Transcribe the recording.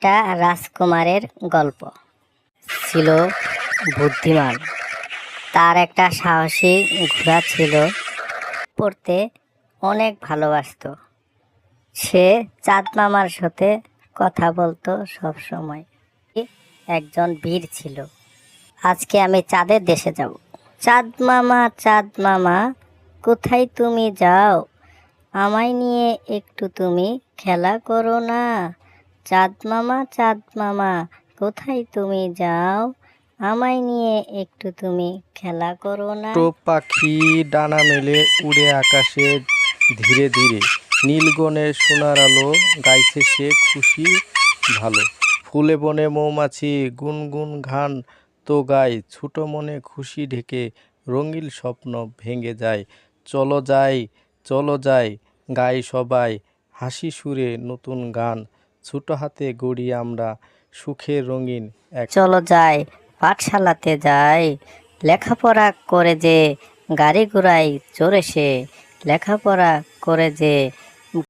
একটা রাজকুমারের গল্প। ছিল বুদ্ধিমান, তার একটা সাহসী ঘোড়া ছিল, পড়তে অনেক ভালোবাসতো। সে চাঁদ মামার সাথে কথা বলতো সব সময়। একজন বীর ছিল। আজকে আমি চাঁদের দেশে যাব। চাঁদ মামা, কোথায় তুমি যাও? আমায় নিয়ে একটু তুমি খেলা করো না। চাঁদ মামা, কোথায় তুমি যাও? আমায় নিয়ে একটু তুমি খেলা করো না। ছোট পাখি ডানা মেলে উড়ে আকাশে ধীরে ধীরে, নীলগণের সোনার আলো গাইছে সে খুশি ভালো। ফুলে বনে মৌমাছি গুনগুন গান তো গায়, ছোট মনে খুশি ঢেকে রঙিন স্বপ্ন ভেঙে যায়। চলো যাই গাই সবাই হাসি সুরে নতুন গান, ছোট হাতে গড়ি আমরা সুখের রঙিন এক। চলো যাই পাঠশালাতে যাই, লেখাপড়া করে যে গাড়ি ঘোড়ায় চড়ে সে, লেখাপড়া করে যে